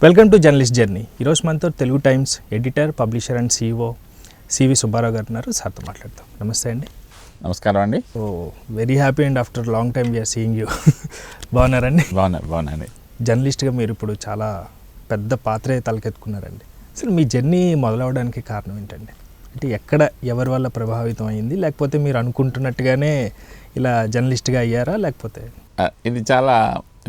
Welcome to journalist journey. ఈరోజు మనతో Telugu Times editor, publisher and CEO C V Subbarao గారు ఉన్నారు. సార్తో మాట్లాడతాం. నమస్తే అండి. నమస్కారం అండి. Oh very happy and after long time we are seeing you. బాగున్నారండి? బాగున్నాండి. జర్నలిస్ట్గా మీరు ఇప్పుడు చాలా పెద్ద పాత్రే తలకెత్తుకున్నారండి. అసలు మీ జర్నీ మొదలవడానికి కారణం ఏంటండి? అంటే ఎక్కడ ఎవరి వల్ల ప్రభావితం అయింది, లేకపోతే మీరు అనుకుంటున్నట్టుగానే ఇలా జర్నలిస్ట్గా అయ్యారా, లేకపోతే? ఇది చాలా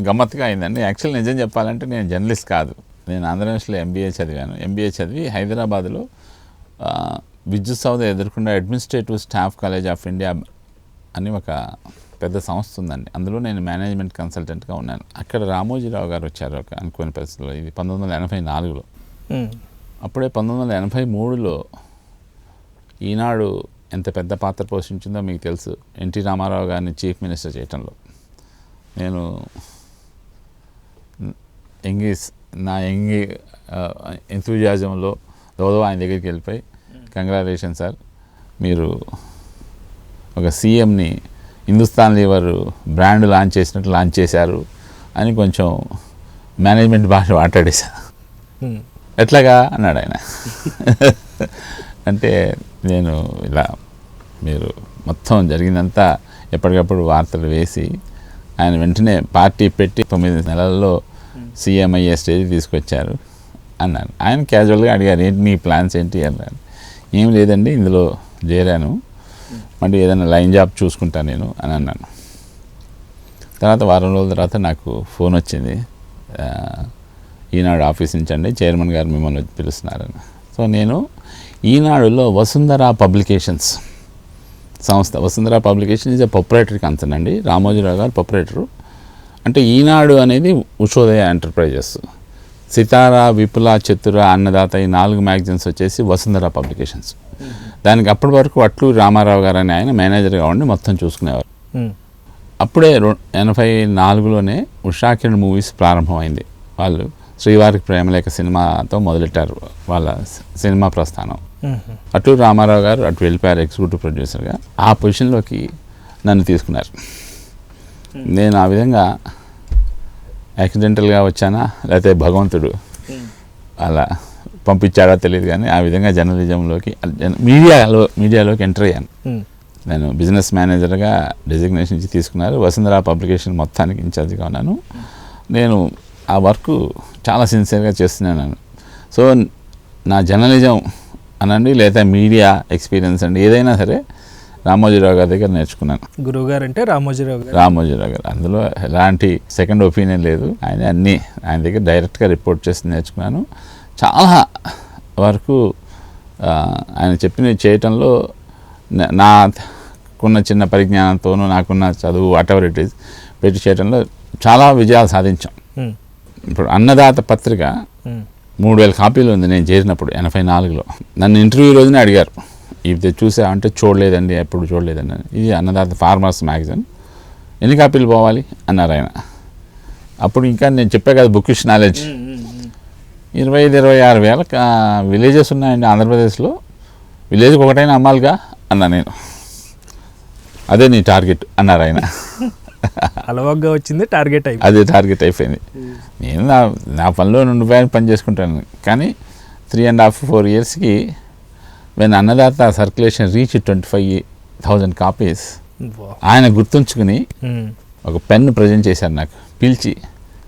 గమ్మత్తుగా అయిందండి. యాక్చువల్ నిజం చెప్పాలంటే నేను జర్నలిస్ట్ కాదు. నేను ఆంధ్ర యూనివర్సిటీలో ఎంబీఏ చదివి హైదరాబాద్లో విద్యుత్ సౌధ ఎదుర్కొన్న administrative staff college of India అని ఒక పెద్ద సంస్థ ఉందండి. అందులో నేను మేనేజ్మెంట్ కన్సల్టెంట్గా ఉన్నాను. అక్కడ రామోజీరావు గారు వచ్చారు ఒక అనుకోని పరిస్థితుల్లో. ఇది 1984లో. అప్పుడే 1983లో ఈనాడు ఎంత పెద్ద పాత్ర పోషించిందో మీకు తెలుసు. ఎన్టీ రామారావు గారిని చీఫ్ మినిస్టర్ చేయటంలో నేను నా ఎంతూజియాజంలో ఆయన దగ్గరికి వెళ్ళిపోయి, కంగ్రాచులేషన్ సార్, మీరు ఒక సీఎంని హిందుస్థాన్ లీవర్ బ్రాండ్ లాంచ్ చేశారు అని కొంచెం మేనేజ్మెంట్ భాష మాట్లాడేశాను. ఎట్లాగా అన్నాడు ఆయన. అంటే నేను ఇలా మీరు మొత్తం జరిగిందంతా ఎప్పటికప్పుడు వార్తలు వేసి ఆయన వెంటనే పార్టీ పెట్టి 9 నెలల్లో సీఎం అయ్యే స్టేజ్ తీసుకొచ్చారు అన్నాను. ఆయన క్యాజువల్గా అడిగారు, ఏంటి నీ ప్లాన్స్ ఏంటి అన్నాను. ఏం లేదండి, ఇందులో చేరాను, మళ్ళీ ఏదైనా లైన్ జాబ్ చూసుకుంటాను నేను అని అన్నాను. తర్వాత వారం రోజుల తర్వాత నాకు ఫోన్ వచ్చింది, ఈనాడు ఆఫీస్ నుంచి అండి, చైర్మన్ గారు మిమ్మల్ని పిలుస్తున్నారని. సో నేను ఈనాడులో వసుంధర పబ్లికేషన్స్ సంస్థ, Vasundhara publication is a proprietary concern అండి. రామోజీరావు గారు ప్రొప్రైటరు. అంటే ఈనాడు అనేది ఉషోదయ ఎంటర్ప్రైజెస్, సితారా, విపుల, చతుర, అన్నదాత, ఈ 4 మ్యాగజైన్స్ వచ్చేసి వసుంధర పబ్లికేషన్స్. దానికి అప్పటి వరకు అట్లూరి రామారావు గారు అని ఆయన మేనేజర్గా ఉండి మొత్తం చూసుకునేవారు. అప్పుడే 84లోనే ఉషాకిరణ్ మూవీస్ ప్రారంభమైంది. వాళ్ళు శ్రీవారికి ప్రేమలేఖ సినిమాతో మొదలెట్టారు వాళ్ళ సినిమా ప్రస్థానం. అట్లూరి రామారావు గారు అటు వెళ్ళిపోయారు ఎగ్జిక్యూటివ్ ప్రొడ్యూసర్గా. ఆ పొజిషన్లోకి నన్ను తీసుకున్నారు. నేను ఆ విధంగా యాక్సిడెంటల్గా వచ్చానా, లేకపోతే భగవంతుడు అలా పంపించాడా తెలియదు, కానీ ఆ విధంగా జర్నలిజంలోకి, మీడియాలోకి ఎంటర్ అయ్యాను. నేను బిజినెస్ మేనేజర్గా డెసిగ్నేషన్ ఇచ్చి తీసుకున్నారు. వసుంధర పబ్లికేషన్ మొత్తానికి ఇన్ఛార్జిగా ఉన్నాను. నేను ఆ వర్క్ చాలా సిన్సియర్గా చేస్తున్నాను. సో నా జర్నలిజం అనండి, లేదా మీడియా ఎక్స్పీరియన్స్ అండి, ఏదైనా సరే రామోజీరావు గారి దగ్గర నేర్చుకున్నాను. గురువు గారు అంటే రామోజీరావు గారు. అందులో ఎలాంటి సెకండ్ ఒపీనియన్ లేదు. ఆయన దగ్గర డైరెక్ట్గా రిపోర్ట్ చేసి నేర్చుకున్నాను. చాలా వరకు ఆయన చెప్పినవి చేయటంలో నాకున్న చిన్న పరిజ్ఞానంతోనూ, నాకున్న చదువు, వాటెవర్ ఇట్ ఈస్ పెట్టి చేయటంలో చాలా విజయాలు సాధించాం. ఇప్పుడు అన్నదాత పత్రిక 3000 కాపీలు ఉంది నేను చేరినప్పుడు 84లో. నన్ను ఇంటర్వ్యూ రోజునే అడిగారు, ఇది చూసా అంటే చూడలేదండి, ఎప్పుడు చూడలేదండి. ఇది అన్నదాత ఫార్మర్స్ మ్యాగజైన్, ఎన్ని కాపీలు పోవాలి అన్నారు ఆయన. అప్పుడు ఇంకా నేను చెప్పా కదా బుకిష్ నాలెడ్జ్. 25-26 వేల విలేజెస్ ఉన్నాయండి ఆంధ్రప్రదేశ్లో, విలేజ్కి ఒకటైనా అమ్మాలిగా అన్నా నేను. అదే నీ టార్గెట్ అన్నారు ఆయన. అలవాగ్గా వచ్చింది టార్గెట్ అయిపోయింది. అదే టార్గెట్ అయిపోయింది. నేను నా పనిలో నుండి పని చేసుకుంటాను. కానీ 3.5-4 ఇయర్స్కి when Annadata circulation reach 25,000 copies, ఆయన గుర్తుంచుకుని ఒక పెన్ ప్రజెంట్ చేశారు నాకు, పిలిచి,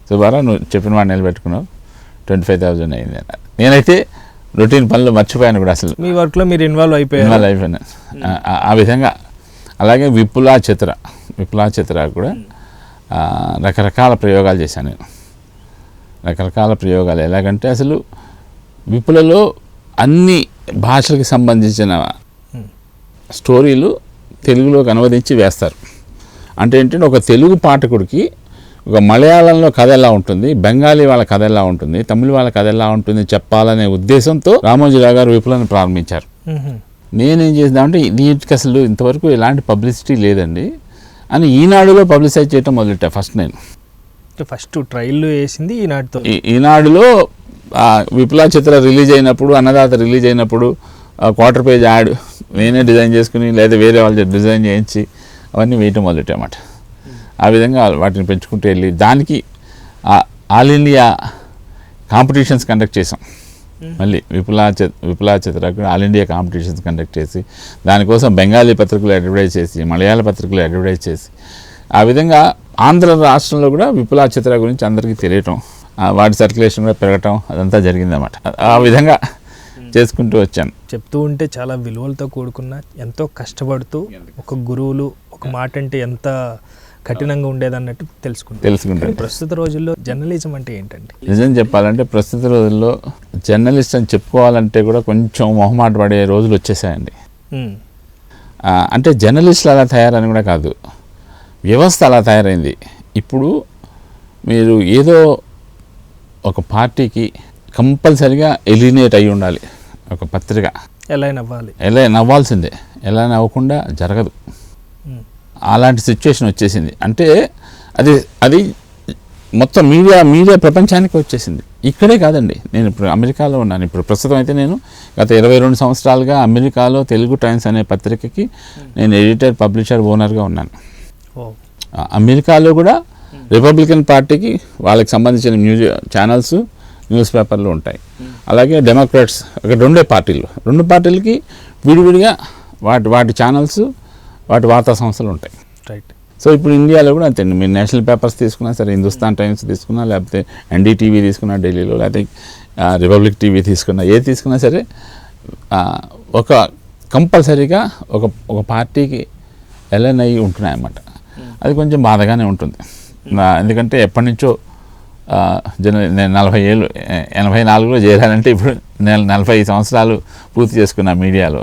సుబ్బారావు నువ్వు చెప్పిన వాడు నిలబెట్టుకున్నావు, 25,000 అయింది అన్నారు. నేనైతే రొటీన్ పనులు మర్చిపోయాను కూడా, అసలు మీ వర్క్లో మీరు ఇన్వాల్వ్ అయిపోయాను. ఆ విధంగా. అలాగే విపుల చతుర కూడా రకరకాల ప్రయోగాలు చేశాను నేను. రకరకాల ప్రయోగాలు ఎలాగంటే, అసలు విపులలో అన్ని భాషలకు సంబంధించిన స్టోరీలు తెలుగులోకి అనువదించి వేస్తారు. అంటే ఏంటంటే, ఒక తెలుగు పాఠకుడికి ఒక మలయాళంలో కథ ఎలా ఉంటుంది, బెంగాలీ వాళ్ళ కథ ఎలా ఉంటుంది, తమిళ వాళ్ళ కథ ఎలా ఉంటుంది చెప్పాలనే ఉద్దేశంతో రామోజీరావు గారు విపులను ప్రారంభించారు. నేనేం చేద్దామంటే, దీనికి అసలు ఇంతవరకు ఎలాంటి పబ్లిసిటీ లేదండి అని ఈనాడులో పబ్లిసైజ్ చేయటం మొదలెట్టా. ఫస్ట్ ట్రైల్ వేసింది ఈనాడుతో. ఈనాడులో విపుల చిత్ర రిలీజ్ అయినప్పుడు, అన్నదాత రిలీజ్ అయినప్పుడు క్వార్టర్ పేజ్ యాడ్ నేనే డిజైన్ చేసుకుని, లేదా వేరే వాళ్ళు డిజైన్ చేయించి అవన్నీ వేయటం మొదలెట్టామాట. ఆ విధంగా వాటిని పెంచుకుంటూ వెళ్ళి దానికి ఆల్ ఇండియా కాంపిటీషన్స్ కండక్ట్ చేసాం. మళ్ళీ విపులా చిత్రకు ఆల్ ఇండియా కాంపిటీషన్స్ కండక్ట్ చేసి దానికోసం బెంగాలీ పత్రికలు అడ్వర్టైజ్ చేసి, మలయాళ పత్రికలు అడ్వర్టైజ్ చేసి, ఆ విధంగా ఆంధ్ర రాష్ట్రంలో కూడా విపులా చిత్ర గురించి అందరికీ తెలియటం, వాటి సర్క్యులేషన్ కూడా పెరగటం, అదంతా జరిగిందన్నమాట. ఆ విధంగా చేసుకుంటూ వచ్చాను. చెప్తూ ఉంటే చాలా విలువలతో కూడుకున్న, ఎంతో కష్టపడుతూ ఒక గురువులు ఒక మాట అంటే ఎంత కఠినంగా ఉండేదన్నట్టు తెలుసుకుంటారు. ప్రస్తుత రోజుల్లో జర్నలిజం అంటే ఏంటండి? నిజం చెప్పాలంటే ప్రస్తుత రోజుల్లో జర్నలిస్ట్ అని చెప్పుకోవాలంటే కూడా కొంచెం మొహమాట పడే రోజులు వచ్చేసాయండి. అంటే జర్నలిస్టులు అలా తయారని కూడా కాదు, వ్యవస్థ అలా తయారైంది. ఇప్పుడు మీరు ఏదో ఒక పార్టీకి కంపల్సరిగా ఎలినేట్ అయి ఉండాలి. ఒక పత్రిక ఎలా నవ్వాల్సిందే, ఎలా నవ్వకుండా జరగదు. అలాంటి సిచ్యువేషన్ వచ్చేసింది. అంటే అది మొత్తం మీడియా ప్రపంచానికి వచ్చేసింది. ఇక్కడే కాదండి, నేను ఇప్పుడు అమెరికాలో ఉన్నాను. ఇప్పుడు ప్రస్తుతం అయితే నేను గత 22 సంవత్సరాలుగా అమెరికాలో తెలుగు టైమ్స్ అనే పత్రికకి నేను ఎడిటర్, పబ్లిషర్, ఓనర్గా ఉన్నాను. అమెరికాలో కూడా రిపబ్లికన్ పార్టీకి వాళ్ళకి సంబంధించిన ఛానల్స్, న్యూస్ పేపర్లు ఉంటాయి. అలాగే డెమోక్రాట్స్, అక్కడ రెండు పార్టీలకి విడివిడిగా వాటి ఛానల్స్, వాటి వార్తా సంస్థలు ఉంటాయి. రైట్. సో ఇప్పుడు ఇండియాలో కూడా అంతే. మీరు నేషనల్ పేపర్స్ తీసుకున్నా సరే, హిందుస్థాన్ టైమ్స్ తీసుకున్నా, లేకపోతే ఎన్డీటీవీ తీసుకున్నా ఢిల్లీలో, లేకపోతే రిపబ్లిక్ టీవీ తీసుకున్నా, ఏది తీసుకున్నా సరే ఒక కంపల్సరీగా ఒక పార్టీకి ఎలైన్ అయ్యి ఉంటున్నాయి అన్నమాట. అది కొంచెం బాధగానే ఉంటుంది. ఎందుకంటే ఎప్పటి నుంచో నేను 40 ఏళ్ళు 84లో చేరానంటే ఇప్పుడు నేను 40 సంవత్సరాలు పూర్తి చేసుకున్న మీడియాలో.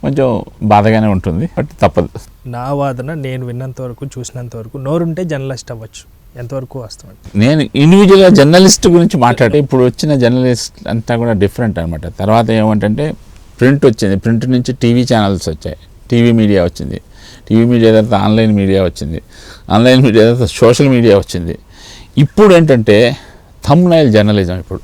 కొంచెం బాధగానే ఉంటుంది, బట్ తప్పదు. నా వాదన, నేను విన్నంత వరకు, చూసినంత వరకు, నోరుంటే జర్నలిస్ట్ అవ్వచ్చు. ఎంతవరకు వాస్తవం? నేను ఇండివిజువల్గా జర్నలిస్ట్ గురించి మాట్లాడితే ఇప్పుడు వచ్చిన జర్నలిస్ట్ అంతా కూడా డిఫరెంట్ అనమాట. తర్వాత ఏమంటే ప్రింట్ వచ్చింది, ప్రింట్ నుంచి టీవీ ఛానల్స్ వచ్చాయి, టీవీ మీడియా వచ్చింది, టీవీ మీడియా తర్వాత ఆన్లైన్ మీడియా వచ్చింది, ఆన్లైన్ మీడియా తర్వాత సోషల్ మీడియా వచ్చింది. ఇప్పుడు ఏంటంటే థంబ్నైల్ జర్నలిజం. ఇప్పుడు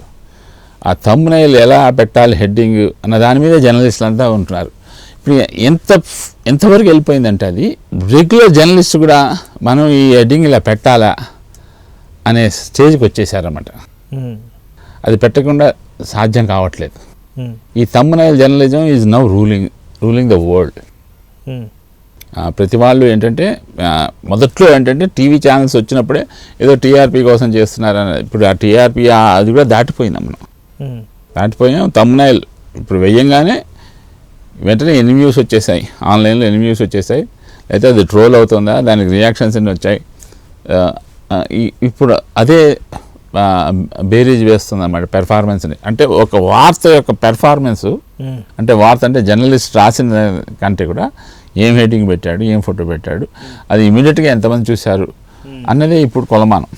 ఆ థంబ్నైల్ ఎలా పెట్టాలి, హెడ్డింగ్ అన్న దాని మీద జర్నలిస్టులు అంతా ఉంటున్నారు. ఇప్పుడు ఎంతవరకు వెళ్ళిపోయిందంటే అది రెగ్యులర్ జర్నలిస్ట్ కూడా మనం ఈ హెడ్డింగ్ ఇలా పెట్టాలా అనే స్టేజ్కి వచ్చేసారన్నమాట. అది పెట్టకుండా సాధ్యం కావట్లేదు. ఈ thumbnail journalism is now ruling the world. ప్రతి వాళ్ళు ఏంటంటే మొదట్లో ఏంటంటే టీవీ ఛానల్స్ వచ్చినప్పుడే ఏదో టీఆర్పీ కోసం చేస్తున్నారని, ఇప్పుడు ఆ టీఆర్పీ అది కూడా దాటిపోయింది. మనం దాటిపోయాం. థంబ్నైల్ ఇప్పుడు వెయ్యంగానే వెంటనే ఎన్ని వ్యూస్ వచ్చేసాయి, ఆన్లైన్లో ఎన్ని వ్యూస్ వచ్చేసాయి, అయితే అది ట్రోల్ అవుతుందా, దానికి రియాక్షన్స్ ఎన్ని వచ్చాయి. ఇప్పుడు అదే బేరీజ్ వేస్తుంది అన్నమాట పెర్ఫార్మెన్స్ని. అంటే ఒక వార్త యొక్క పెర్ఫార్మెన్సు, అంటే వార్త అంటే జర్నలిస్ట్ రాసిన కంటే కూడా ఏం హెడ్డింగ్ పెట్టాడు, ఏం ఫోటో పెట్టాడు, అది ఇమీడియట్గా ఎంతమంది చూశారు అన్నదే ఇప్పుడు కొలమానం.